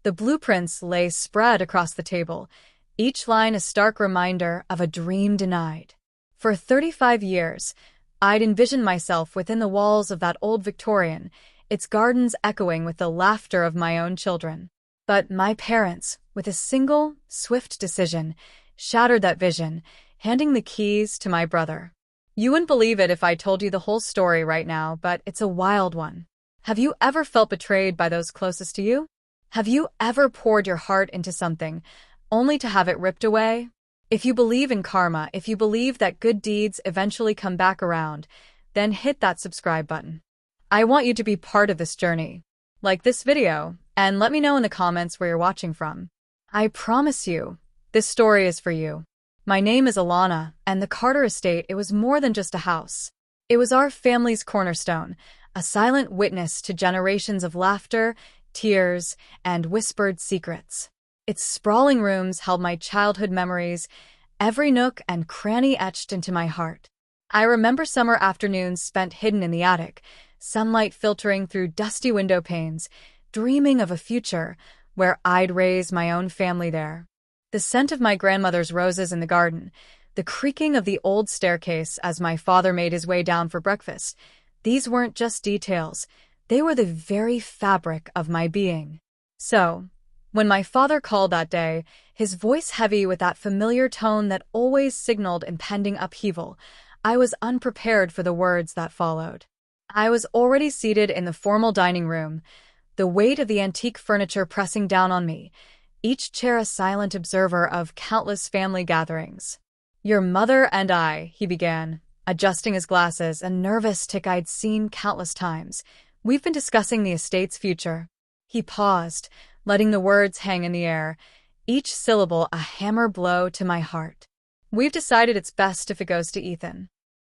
The blueprints lay spread across the table, each line a stark reminder of a dream denied. For 35 years, I'd envisioned myself within the walls of that old Victorian, its gardens echoing with the laughter of my own children. But my parents, with a single, swift decision, shattered that vision, handing the keys to my brother. You wouldn't believe it if I told you the whole story right now, but it's a wild one. Have you ever felt betrayed by those closest to you? Have you ever poured your heart into something, only to have it ripped away? If you believe in karma, if you believe that good deeds eventually come back around, then hit that subscribe button. I want you to be part of this journey. Like this video, and let me know in the comments where you're watching from. I promise you, this story is for you. My name is Alana, and the Carter estate, it was more than just a house. It was our family's cornerstone, a silent witness to generations of laughter, tears, and whispered secrets. Its sprawling rooms held my childhood memories, every nook and cranny etched into my heart. I remember summer afternoons spent hidden in the attic, sunlight filtering through dusty window panes, dreaming of a future where I'd raise my own family there. The scent of my grandmother's roses in the garden, the creaking of the old staircase as my father made his way down for breakfast, these weren't just details, they were the very fabric of my being. So, when my father called that day, his voice heavy with that familiar tone that always signaled impending upheaval, I was unprepared for the words that followed. I was already seated in the formal dining room, the weight of the antique furniture pressing down on me, each chair a silent observer of countless family gatherings. "Your mother and I," he began, adjusting his glasses, a nervous tick I'd seen countless times. "We've been discussing the estate's future." He paused, letting the words hang in the air, each syllable a hammer blow to my heart. "We've decided it's best if it goes to Ethan."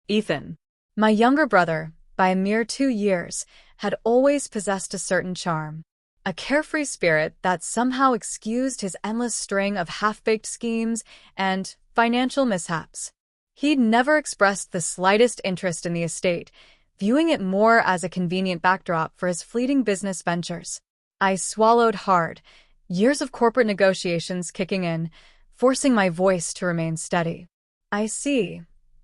Ethan, my younger brother, by a mere 2 years, had always possessed a certain charm. A carefree spirit that somehow excused his endless string of half-baked schemes and financial mishaps. He'd never expressed the slightest interest in the estate, viewing it more as a convenient backdrop for his fleeting business ventures. I swallowed hard, years of corporate negotiations kicking in, forcing my voice to remain steady. "I see,"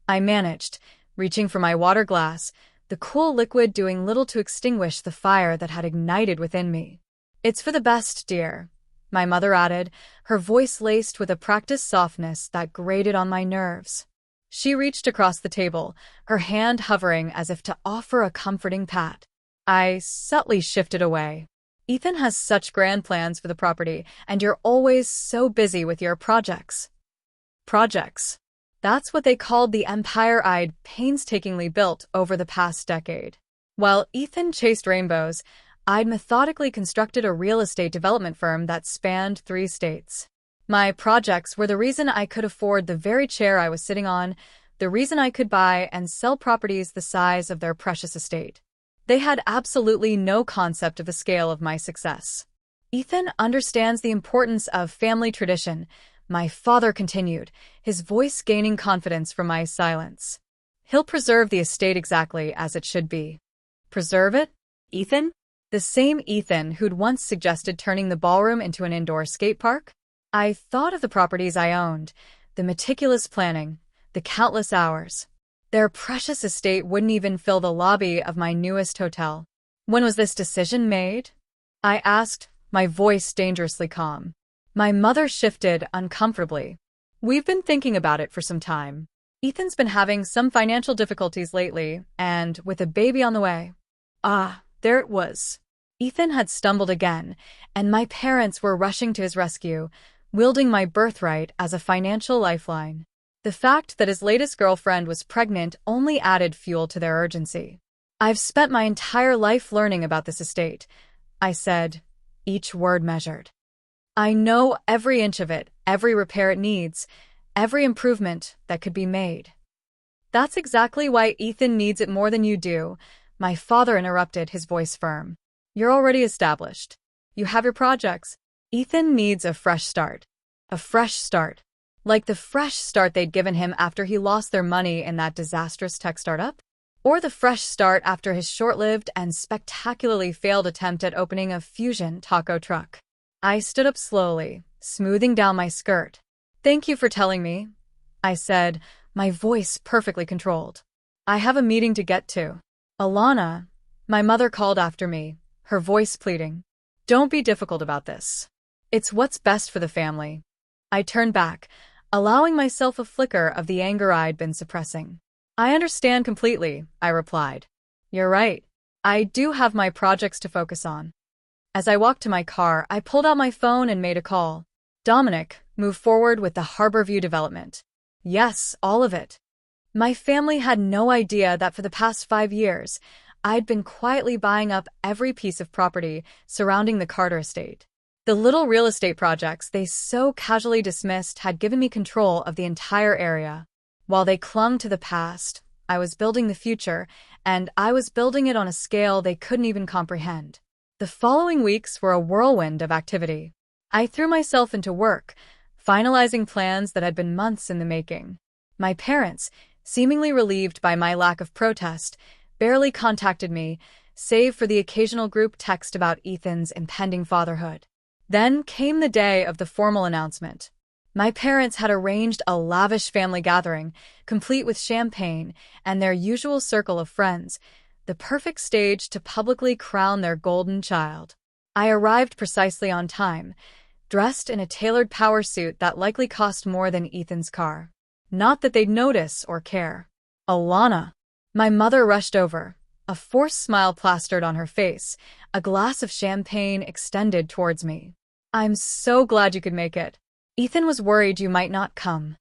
I managed, reaching for my water glass, the cool liquid doing little to extinguish the fire that had ignited within me. "It's for the best, dear," my mother added, her voice laced with a practiced softness that grated on my nerves. She reached across the table, her hand hovering as if to offer a comforting pat. I subtly shifted away. "Ethan has such grand plans for the property, and you're always so busy with your projects." Projects. That's what they called the empire I'd painstakingly built over the past decade. While Ethan chased rainbows, I'd methodically constructed a real estate development firm that spanned 3 states. My projects were the reason I could afford the very chair I was sitting on, the reason I could buy and sell properties the size of their precious estate. They had absolutely no concept of the scale of my success. "Ethan understands the importance of family tradition," my father continued, his voice gaining confidence from my silence. "He'll preserve the estate exactly as it should be." Preserve it? Ethan? The same Ethan who'd once suggested turning the ballroom into an indoor skate park? I thought of the properties I owned, the meticulous planning, the countless hours. Their precious estate wouldn't even fill the lobby of my newest hotel. "When was this decision made?" I asked, my voice dangerously calm. My mother shifted uncomfortably. "We've been thinking about it for some time. Ethan's been having some financial difficulties lately, and with a baby on the way." Ah, there it was. Ethan had stumbled again, and my parents were rushing to his rescue, wielding my birthright as a financial lifeline. The fact that his latest girlfriend was pregnant only added fuel to their urgency. "I've spent my entire life learning about this estate," I said, each word measured. "I know every inch of it, every repair it needs, every improvement that could be made." "That's exactly why Ethan needs it more than you do," my father interrupted, his voice firm. "You're already established. You have your projects. Ethan needs a fresh start. A fresh start. Like the fresh start they'd given him after he lost their money in that disastrous tech startup? Or the fresh start after his short-lived and spectacularly failed attempt at opening a fusion taco truck? I stood up slowly, smoothing down my skirt. "Thank you for telling me," I said, my voice perfectly controlled. "I have a meeting to get to." "Alana," my mother called after me, her voice pleading. "Don't be difficult about this. It's what's best for the family." I turned back, allowing myself a flicker of the anger I'd been suppressing. "I understand completely," I replied. "You're right. I do have my projects to focus on." As I walked to my car, I pulled out my phone and made a call. "Dominic, move forward with the Harborview development." "Yes, all of it." My family had no idea that for the past 5 years, I'd been quietly buying up every piece of property surrounding the Carter estate. The little real estate projects they so casually dismissed had given me control of the entire area. While they clung to the past, I was building the future, and I was building it on a scale they couldn't even comprehend. The following weeks were a whirlwind of activity. I threw myself into work, finalizing plans that had been months in the making. My parents, seemingly relieved by my lack of protest, barely contacted me, save for the occasional group text about Ethan's impending fatherhood. Then came the day of the formal announcement. My parents had arranged a lavish family gathering, complete with champagne and their usual circle of friends, the perfect stage to publicly crown their golden child. I arrived precisely on time, dressed in a tailored power suit that likely cost more than Ethan's car. Not that they'd notice or care. "Alana." My mother rushed over, a forced smile plastered on her face, a glass of champagne extended towards me. "I'm so glad you could make it. Ethan was worried you might not come."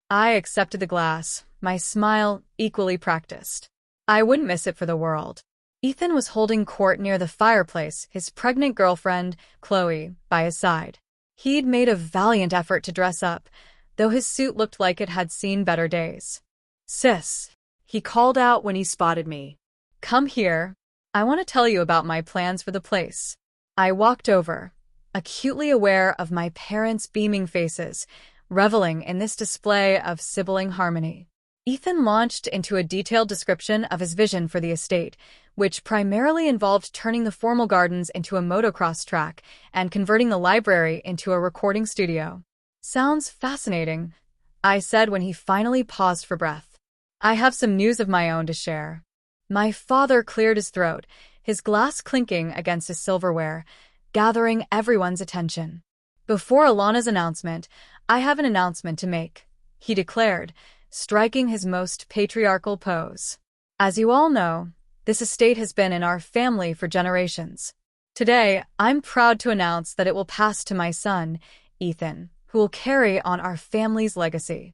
I accepted the glass, my smile equally practiced. I wouldn't miss it for the world. Ethan was holding court near the fireplace, his pregnant girlfriend, Chloe, by his side. He'd made a valiant effort to dress up, though his suit looked like it had seen better days. "Sis," he called out when he spotted me. "Come here. I want to tell you about my plans for the place." I walked over, acutely aware of my parents' beaming faces, reveling in this display of sibling harmony. Ethan launched into a detailed description of his vision for the estate, which primarily involved turning the formal gardens into a motocross track and converting the library into a recording studio. "Sounds fascinating," I said when he finally paused for breath. "I have some news of my own to share." My father cleared his throat, his glass clinking against his silverware, gathering everyone's attention. "Before Alana's announcement, I have an announcement to make," he declared, striking his most patriarchal pose. "As you all know, this estate has been in our family for generations. Today, I'm proud to announce that it will pass to my son, Ethan, who will carry on our family's legacy."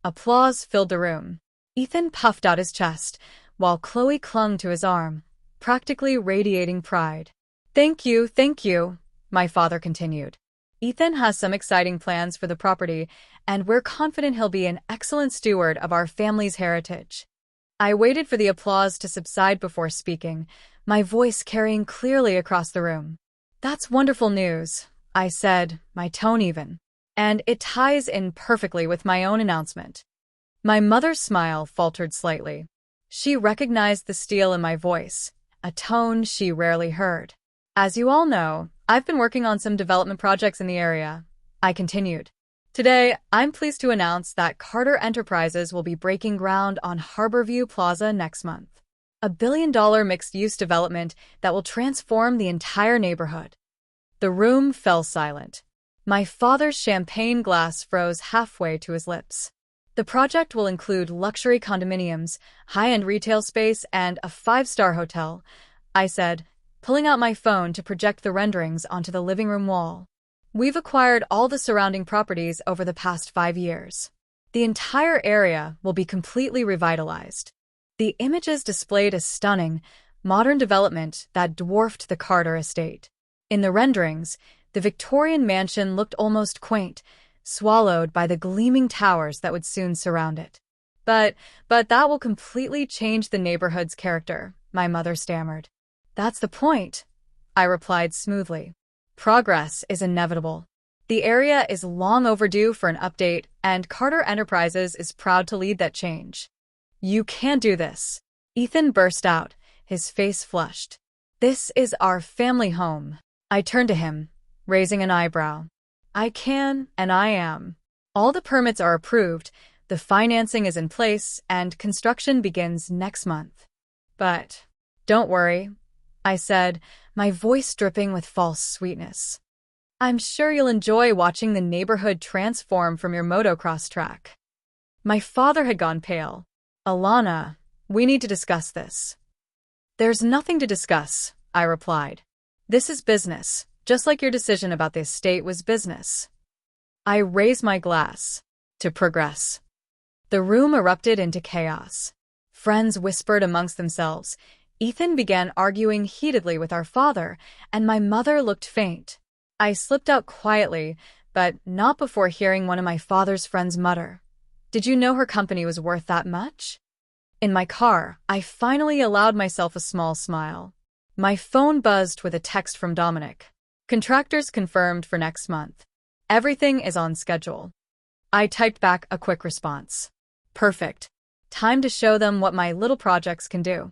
Applause filled the room. Ethan puffed out his chest, while Chloe clung to his arm, practically radiating pride. Thank you," my father continued. "Ethan has some exciting plans for the property, and we're confident he'll be an excellent steward of our family's heritage." I waited for the applause to subside before speaking, my voice carrying clearly across the room. "That's wonderful news," I said, my tone even. "And it ties in perfectly with my own announcement." My mother's smile faltered slightly. She recognized the steel in my voice, a tone she rarely heard. "As you all know, I've been working on some development projects in the area," I continued. "Today, I'm pleased to announce that Carter Enterprises will be breaking ground on Harborview Plaza next month. $1 billion mixed-use development that will transform the entire neighborhood." The room fell silent. My father's champagne glass froze halfway to his lips. "The project will include luxury condominiums, high-end retail space, and a 5-star hotel," I said, pulling out my phone to project the renderings onto the living room wall. "We've acquired all the surrounding properties over the past 5 years. The entire area will be completely revitalized." The images displayed a stunning, modern development that dwarfed the Carter estate. In the renderings, the Victorian mansion looked almost quaint, swallowed by the gleaming towers that would soon surround it. But that will completely change the neighborhood's character," my mother stammered. "That's the point," I replied smoothly. "Progress is inevitable. The area is long overdue for an update, and Carter Enterprises is proud to lead that change." "You can't do this," Ethan burst out, his face flushed. "This is our family home." I turned to him, raising an eyebrow. I can, and I am. All the permits are approved, the financing is in place, and construction begins next month. But don't worry, I said, my voice dripping with false sweetness. I'm sure you'll enjoy watching the neighborhood transform from your motocross track. My father had gone pale. Alana, we need to discuss this. There's nothing to discuss, I replied. This is business, just like your decision about the estate was business. I raised my glass. To progress. The room erupted into chaos. Friends whispered amongst themselves. Ethan began arguing heatedly with our father, and my mother looked faint. I slipped out quietly, but not before hearing one of my father's friends mutter, "Did you know her company was worth that much?" In my car, I finally allowed myself a small smile. My phone buzzed with a text from Dominic. Contractors confirmed for next month. Everything is on schedule. I typed back a quick response. Perfect. Time to show them what my little projects can do.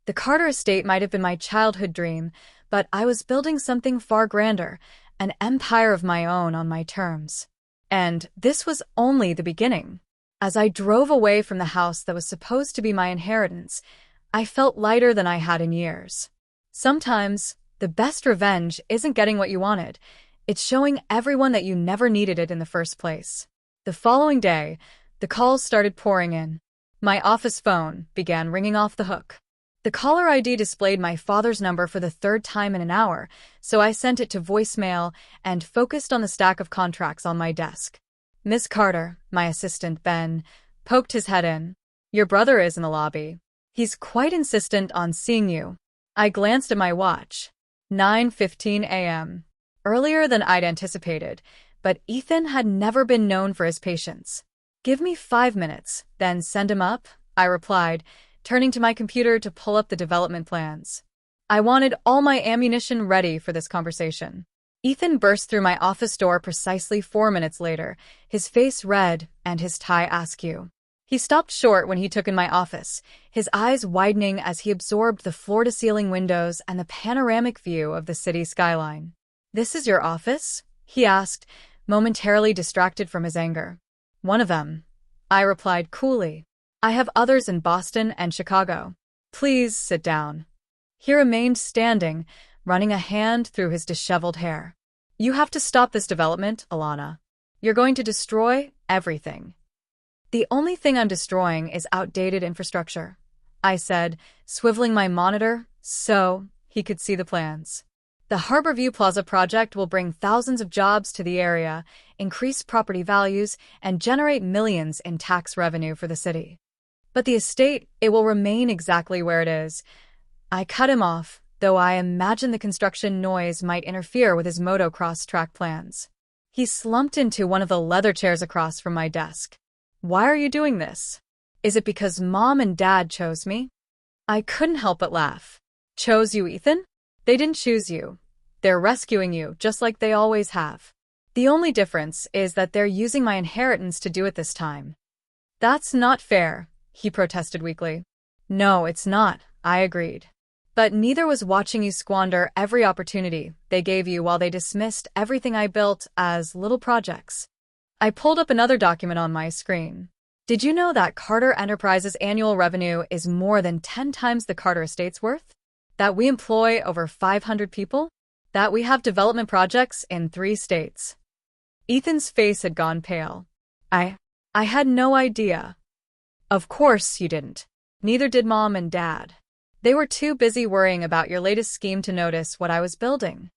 The Carter estate might have been my childhood dream, but I was building something far grander, an empire of my own on my terms. And this was only the beginning. As I drove away from the house that was supposed to be my inheritance, I felt lighter than I had in years. Sometimes, the best revenge isn't getting what you wanted. It's showing everyone that you never needed it in the first place. The following day, the calls started pouring in. My office phone began ringing off the hook. The caller ID displayed my father's number for the third time in an hour, so I sent it to voicemail and focused on the stack of contracts on my desk. Miss Carter, my assistant Ben, poked his head in. Your brother is in the lobby. He's quite insistent on seeing you. I glanced at my watch. 9:15 a.m. Earlier than I'd anticipated, but Ethan had never been known for his patience. Give me 5 minutes, then send him up, I replied, turning to my computer to pull up the development plans. I wanted all my ammunition ready for this conversation. Ethan burst through my office door precisely 4 minutes later, his face red and his tie askew. He stopped short when he took in my office, his eyes widening as he absorbed the floor-to-ceiling windows and the panoramic view of the city skyline. This is your office? He asked, momentarily distracted from his anger. One of them, I replied coolly. I have others in Boston and Chicago. Please sit down. He remained standing, running a hand through his disheveled hair. You have to stop this development, Alana. You're going to destroy everything. The only thing I'm destroying is outdated infrastructure, I said, swiveling my monitor so he could see the plans. The Harborview Plaza project will bring thousands of jobs to the area, increase property values, and generate millions in tax revenue for the city. But the estate, it will remain exactly where it is. I cut him off, though I imagine the construction noise might interfere with his motocross track plans. He slumped into one of the leather chairs across from my desk. Why are you doing this? Is it because Mom and Dad chose me? I couldn't help but laugh. Chose you, Ethan? They didn't choose you. They're rescuing you, just like they always have. The only difference is that they're using my inheritance to do it this time. That's not fair, he protested weakly. No, it's not, I agreed. But neither was watching you squander every opportunity they gave you while they dismissed everything I built as little projects. I pulled up another document on my screen. Did you know that Carter Enterprises' annual revenue is more than 10 times the Carter estate's worth? That we employ over 500 people? That we have development projects in 3 states? Ethan's face had gone pale. I had no idea. Of course you didn't. Neither did Mom and Dad. They were too busy worrying about your latest scheme to notice what I was building.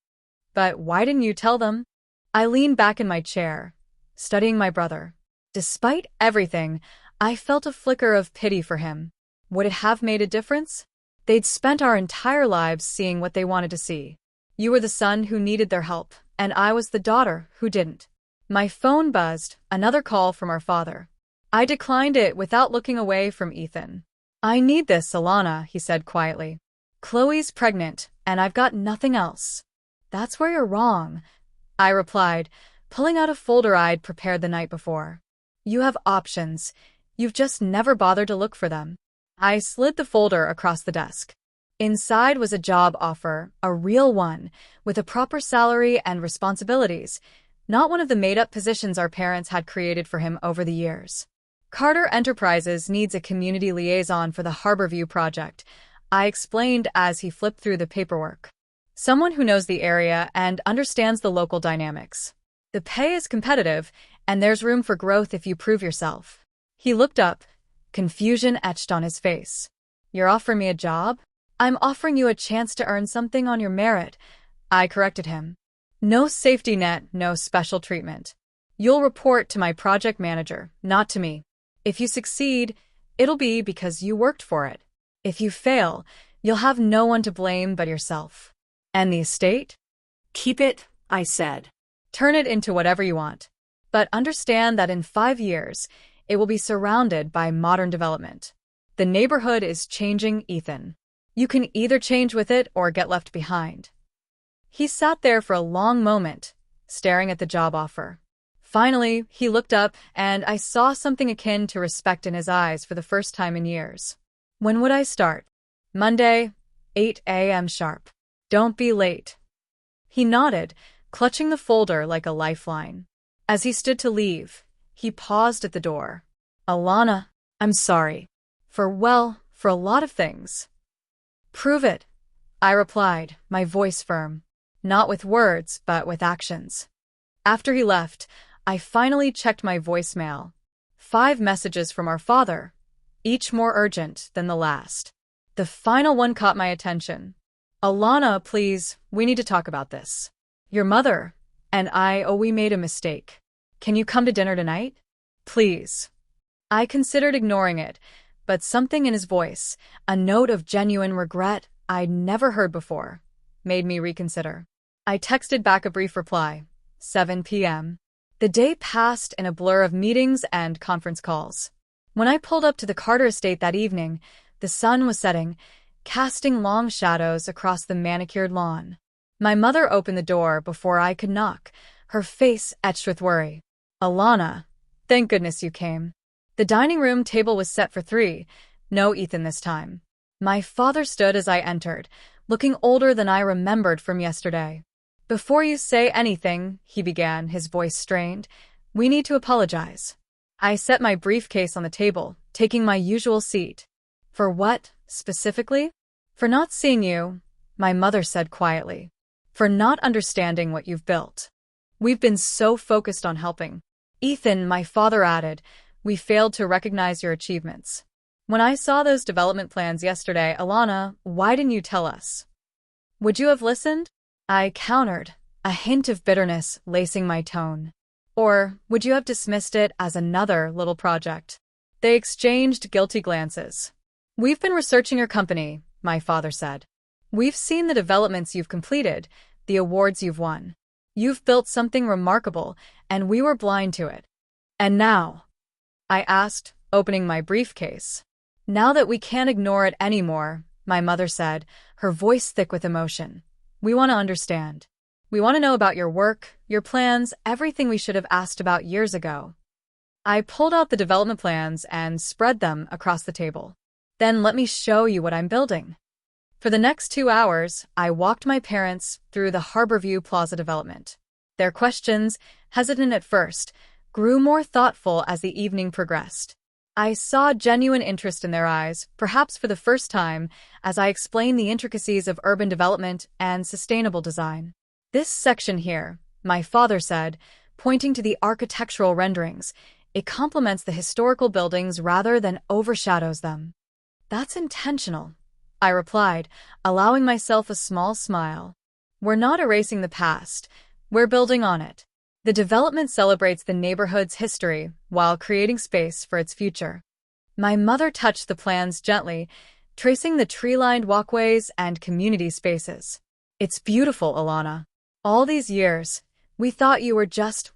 But why didn't you tell them? I leaned back in my chair, studying my brother. Despite everything, I felt a flicker of pity for him. Would it have made a difference? They'd spent our entire lives seeing what they wanted to see. You were the son who needed their help, and I was the daughter who didn't. My phone buzzed, another call from our father. I declined it without looking away from Ethan. I need this, Alana, he said quietly. Chloe's pregnant, and I've got nothing else. That's where you're wrong, I replied, pulling out a folder I'd prepared the night before. You have options. You've just never bothered to look for them. I slid the folder across the desk. Inside was a job offer, a real one, with a proper salary and responsibilities, not one of the made-up positions our parents had created for him over the years. Carter Enterprises needs a community liaison for the Harborview project, I explained as he flipped through the paperwork. Someone who knows the area and understands the local dynamics. The pay is competitive, and there's room for growth if you prove yourself. He looked up, confusion etched on his face. You're offering me a job? I'm offering you a chance to earn something on your merit, I corrected him. No safety net, no special treatment. You'll report to my project manager, not to me. If you succeed, it'll be because you worked for it. If you fail, you'll have no one to blame but yourself. And the estate? Keep it, I said. Turn it into whatever you want. But understand that in 5 years, it will be surrounded by modern development. The neighborhood is changing, Ethan. You can either change with it or get left behind. He sat there for a long moment, staring at the job offer. Finally, he looked up, and I saw something akin to respect in his eyes for the first time in years. When would I start? Monday, 8 a.m. sharp. Don't be late. He nodded, clutching the folder like a lifeline. As he stood to leave, he paused at the door. Alana, I'm sorry. For a lot of things. Prove it, I replied, my voice firm. Not with words, but with actions. After he left, I finally checked my voicemail. 5 messages from our father, each more urgent than the last. The final one caught my attention. Alana, please, we need to talk about this. Your mother and we made a mistake. Can you come to dinner tonight? Please. I considered ignoring it, but something in his voice, a note of genuine regret I'd never heard before, made me reconsider. I texted back a brief reply, 7 p.m. The day passed in a blur of meetings and conference calls. When I pulled up to the Carter estate that evening, the sun was setting, casting long shadows across the manicured lawn. My mother opened the door before I could knock, her face etched with worry. Alana, thank goodness you came. The dining room table was set for 3, no Ethan this time. My father stood as I entered, looking older than I remembered from yesterday. Before you say anything, he began, his voice strained, we need to apologize. I set my briefcase on the table, taking my usual seat. For what, specifically? For not seeing you, my mother said quietly. For not understanding what you've built. We've been so focused on helping. Ethan, my father added, we failed to recognize your achievements. When I saw those development plans yesterday, Alana, why didn't you tell us? Would you have listened? I countered, a hint of bitterness lacing my tone. Or would you have dismissed it as another little project? They exchanged guilty glances. We've been researching your company, my father said. We've seen the developments you've completed, the awards you've won. You've built something remarkable, and we were blind to it. And now? I asked, opening my briefcase. Now that we can't ignore it anymore, my mother said, her voice thick with emotion. We want to understand. We want to know about your work, your plans, everything we should have asked about years ago. I pulled out the development plans and spread them across the table. Then let me show you what I'm building. For the next 2 hours, I walked my parents through the Harborview Plaza development. Their questions, hesitant at first, grew more thoughtful as the evening progressed. I saw genuine interest in their eyes, perhaps for the first time, as I explained the intricacies of urban development and sustainable design. This section here, my father said, pointing to the architectural renderings, it complements the historical buildings rather than overshadows them. That's intentional, I replied, allowing myself a small smile. We're not erasing the past, we're building on it. The development celebrates the neighborhood's history while creating space for its future. My mother touched the plans gently, tracing the tree-lined walkways and community spaces. It's beautiful, Alana. All these years, we thought you were just,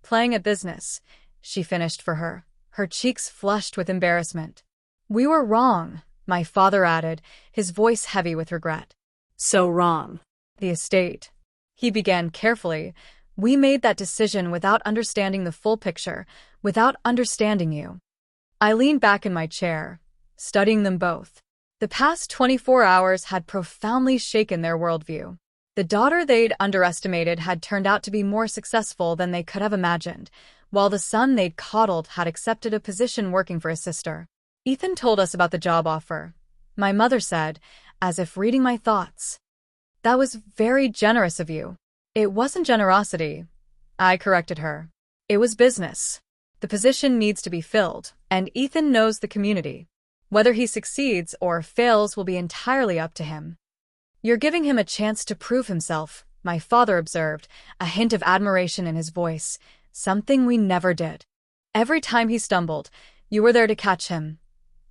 playing a business, she finished for her, her cheeks flushed with embarrassment. We were wrong, my father added, his voice heavy with regret. So wrong. The estate. He began carefully. We made that decision without understanding the full picture, without understanding you. I leaned back in my chair, studying them both. The past 24 hours had profoundly shaken their worldview. The daughter they'd underestimated had turned out to be more successful than they could have imagined, while the son they'd coddled had accepted a position working for his sister. Ethan told us about the job offer. My mother said, as if reading my thoughts. That was very generous of you. It wasn't generosity, I corrected her. It was business. The position needs to be filled, and Ethan knows the community. Whether he succeeds or fails will be entirely up to him. You're giving him a chance to prove himself, my father observed, a hint of admiration in his voice, something we never did. Every time he stumbled, you were there to catch him.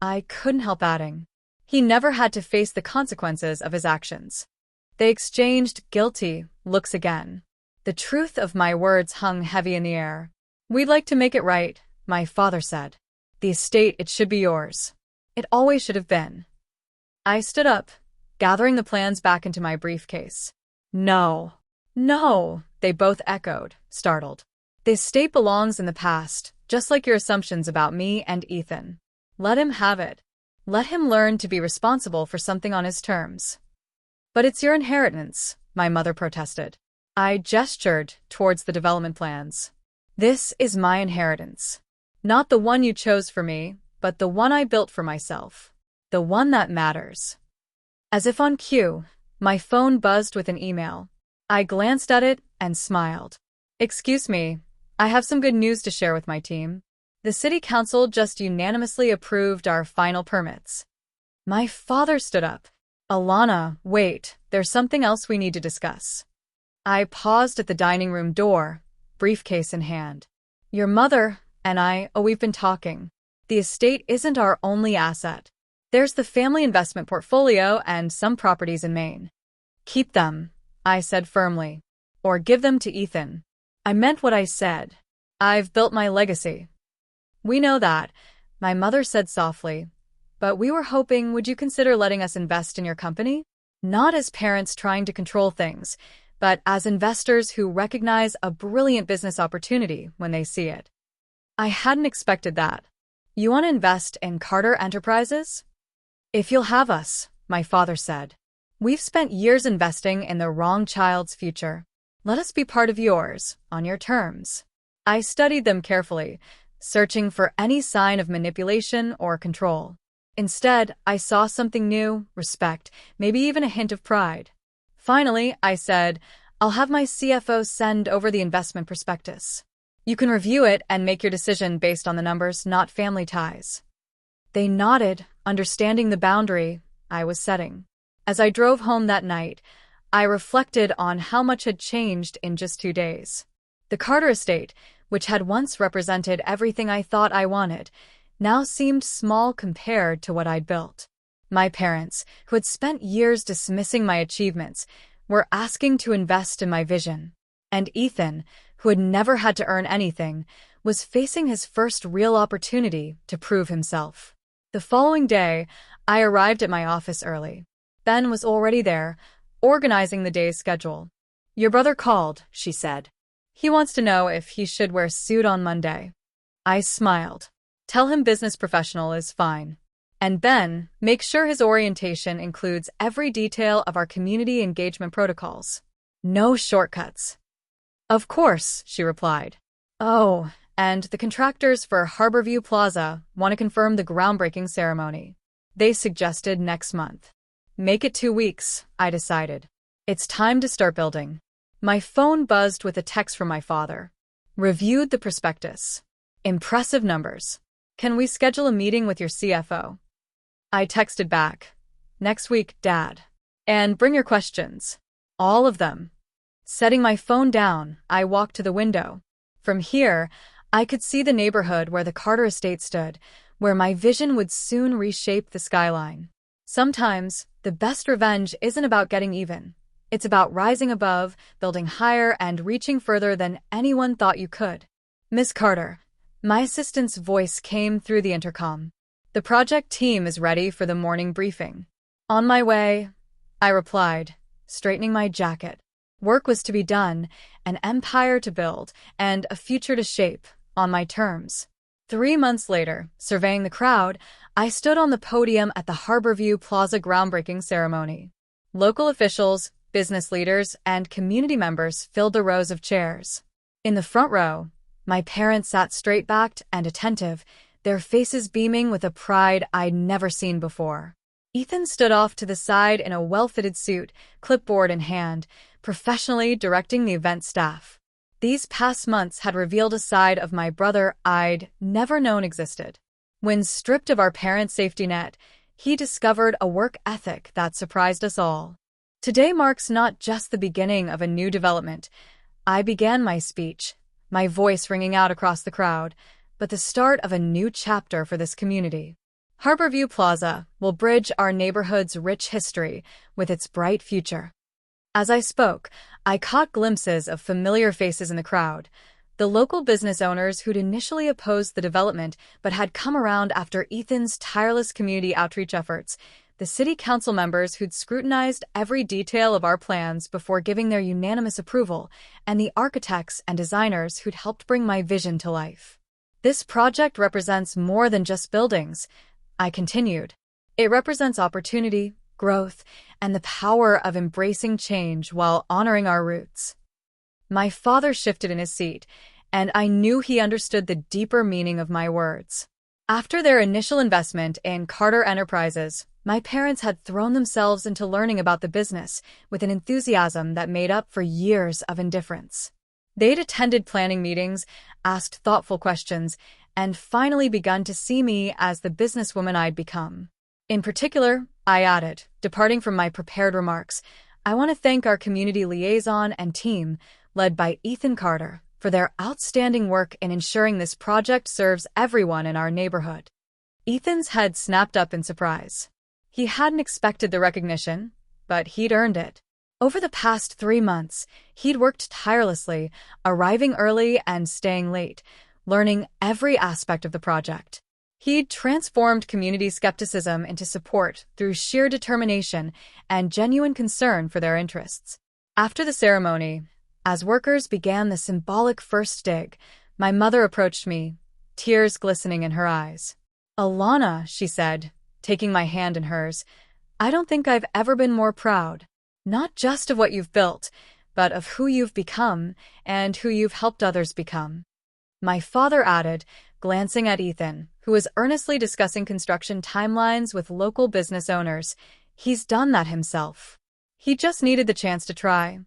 I couldn't help adding. He never had to face the consequences of his actions. They exchanged guilty looks again. The truth of my words hung heavy in the air. We'd like to make it right, my father said. The estate, it should be yours. It always should have been. I stood up, gathering the plans back into my briefcase. No. No, they both echoed, startled. The estate belongs in the past, just like your assumptions about me and Ethan. Let him have it. Let him learn to be responsible for something on his terms. But it's your inheritance, my mother protested. I gestured towards the development plans. This is my inheritance. Not the one you chose for me, but the one I built for myself. The one that matters. As if on cue, my phone buzzed with an email. I glanced at it and smiled. Excuse me, I have some good news to share with my team. The city council just unanimously approved our final permits. My father stood up. Alana, wait, there's something else we need to discuss. I paused at the dining room door, briefcase in hand. Your mother and I, we've been talking. The estate isn't our only asset. There's the family investment portfolio and some properties in Maine. Keep them, I said firmly. Or give them to Ethan. I meant what I said. I've built my legacy. We know that, my mother said softly. But we were hoping, would you consider letting us invest in your company? Not as parents trying to control things, but as investors who recognize a brilliant business opportunity when they see it. I hadn't expected that. You want to invest in Carter Enterprises? If you'll have us, my father said. We've spent years investing in the wrong child's future. Let us be part of yours, on your terms. I studied them carefully, searching for any sign of manipulation or control. Instead, I saw something new, respect, maybe even a hint of pride. Finally, I said, I'll have my CFO send over the investment prospectus. You can review it and make your decision based on the numbers, not family ties. They nodded, understanding the boundary I was setting. As I drove home that night, I reflected on how much had changed in just 2 days. The Carter estate, which had once represented everything I thought I wanted, now seemed small compared to what I'd built. My parents, who had spent years dismissing my achievements, were asking to invest in my vision. And Ethan, who had never had to earn anything, was facing his first real opportunity to prove himself. The following day, I arrived at my office early. Ben was already there, organizing the day's schedule. Your brother called, she said. He wants to know if he should wear a suit on Monday. I smiled. Tell him business professional is fine. And Ben, make sure his orientation includes every detail of our community engagement protocols. No shortcuts. Of course, she replied. Oh, and the contractors for Harborview Plaza want to confirm the groundbreaking ceremony. They suggested next month. Make it 2 weeks, I decided. It's time to start building. My phone buzzed with a text from my father. Reviewed the prospectus. Impressive numbers. Can we schedule a meeting with your CFO? I texted back. Next week, Dad. And bring your questions. All of them. Setting my phone down, I walked to the window. From here, I could see the neighborhood where the Carter estate stood, where my vision would soon reshape the skyline. Sometimes, the best revenge isn't about getting even. It's about rising above, building higher, and reaching further than anyone thought you could. Miss Carter. My assistant's voice came through the intercom. The project team is ready for the morning briefing. On my way, I replied, straightening my jacket. Work was to be done, an empire to build, and a future to shape, on my terms. 3 months later, surveying the crowd, I stood on the podium at the Harborview Plaza groundbreaking ceremony. Local officials, business leaders, and community members filled the rows of chairs. In the front row, my parents sat straight-backed and attentive, their faces beaming with a pride I'd never seen before. Ethan stood off to the side in a well-fitted suit, clipboard in hand, professionally directing the event staff. These past months had revealed a side of my brother I'd never known existed. When stripped of our parents' safety net, he discovered a work ethic that surprised us all. Today marks not just the beginning of a new development. I began my speech, my voice ringing out across the crowd, but the start of a new chapter for this community. Harborview Plaza will bridge our neighborhood's rich history with its bright future. As I spoke, I caught glimpses of familiar faces in the crowd, the local business owners who'd initially opposed the development but had come around after Ethan's tireless community outreach efforts, the city council members who'd scrutinized every detail of our plans before giving their unanimous approval, and the architects and designers who'd helped bring my vision to life. This project represents more than just buildings, I continued. It represents opportunity, growth, and the power of embracing change while honoring our roots. My father shifted in his seat, and I knew he understood the deeper meaning of my words. After their initial investment in Carter Enterprises, my parents had thrown themselves into learning about the business with an enthusiasm that made up for years of indifference. They'd attended planning meetings, asked thoughtful questions, and finally begun to see me as the businesswoman I'd become. In particular, I added, departing from my prepared remarks, I want to thank our community liaison and team, led by Ethan Carter, for their outstanding work in ensuring this project serves everyone in our neighborhood. Ethan's head snapped up in surprise. He hadn't expected the recognition, but he'd earned it. Over the past 3 months, he'd worked tirelessly, arriving early and staying late, learning every aspect of the project. He'd transformed community skepticism into support through sheer determination and genuine concern for their interests. After the ceremony, as workers began the symbolic first dig, my mother approached me, tears glistening in her eyes. "Alana," she said, taking my hand in hers, "I don't think I've ever been more proud, not just of what you've built, but of who you've become and who you've helped others become." My father added, glancing at Ethan, who was earnestly discussing construction timelines with local business owners, "He's done that himself. He just needed the chance to try."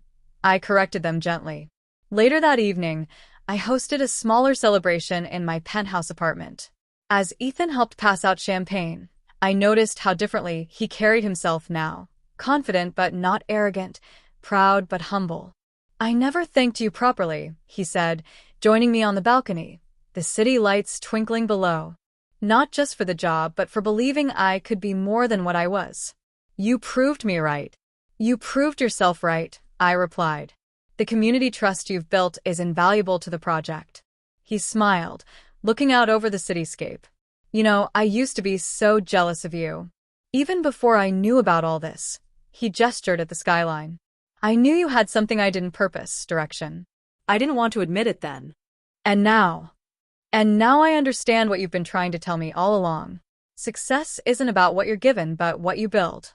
I corrected them gently. Later that evening, I hosted a smaller celebration in my penthouse apartment. As Ethan helped pass out champagne, I noticed how differently he carried himself now, confident but not arrogant, proud but humble. "I never thanked you properly," he said, joining me on the balcony, the city lights twinkling below. "Not just for the job, but for believing I could be more than what I was." "You proved me right." "You proved yourself right," I replied. "The community trust you've built is invaluable to the project." He smiled, looking out over the cityscape. "You know, I used to be so jealous of you. Even before I knew about all this." He gestured at the skyline. "I knew you had something I didn't purpose, direction. I didn't want to admit it then. And now I understand what you've been trying to tell me all along. Success isn't about what you're given, but what you build."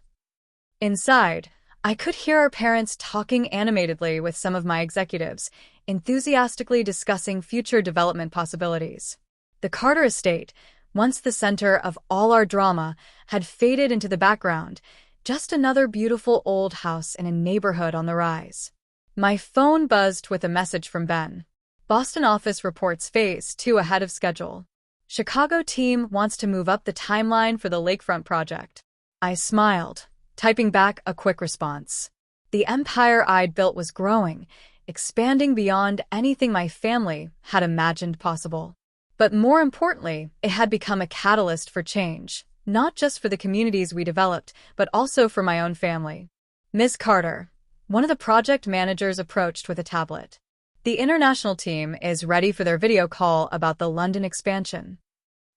Inside, I could hear our parents talking animatedly with some of my executives, enthusiastically discussing future development possibilities. The Carter estate, once the center of all our drama, had faded into the background, just another beautiful old house in a neighborhood on the rise. My phone buzzed with a message from Ben. "Boston office reports phase 2 ahead of schedule. Chicago team wants to move up the timeline for the lakefront project." I smiled, typing back a quick response. The empire I'd built was growing, expanding beyond anything my family had imagined possible. But more importantly, it had become a catalyst for change, not just for the communities we developed, but also for my own family. "Miss Carter," one of the project managers approached with a tablet. "The international team is ready for their video call about the London expansion."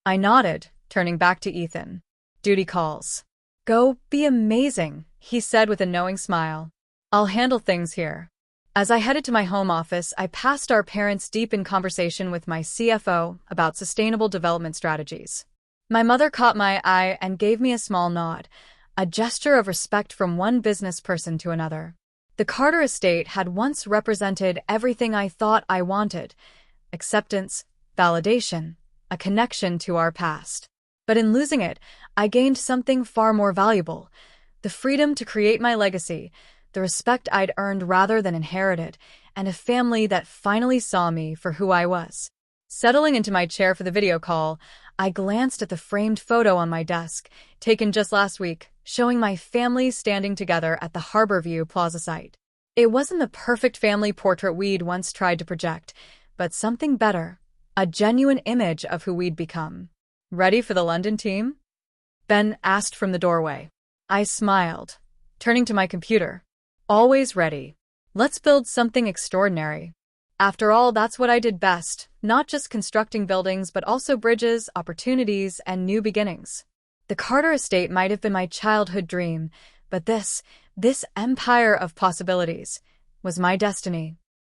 I nodded, turning back to Ethan. "Duty calls." "Go be amazing," he said with a knowing smile. "I'll handle things here." As I headed to my home office, I passed our parents deep in conversation with my CFO about sustainable development strategies. My mother caught my eye and gave me a small nod, a gesture of respect from one business person to another. The Carter estate had once represented everything I thought I wanted: acceptance, validation, a connection to our past. But in losing it, I gained something far more valuable: the freedom to create my legacy, the respect I'd earned rather than inherited, and a family that finally saw me for who I was. Settling into my chair for the video call, I glanced at the framed photo on my desk, taken just last week, showing my family standing together at the Harborview Plaza site. It wasn't the perfect family portrait we'd once tried to project, but something better, a genuine image of who we'd become. "Ready for the London team?" Ben asked from the doorway. I smiled, turning to my computer. "Always ready. Let's build something extraordinary." After all, that's what I did best, not just constructing buildings, but also bridges, opportunities, and new beginnings. The Carter estate might have been my childhood dream, but this empire of possibilities was my destiny.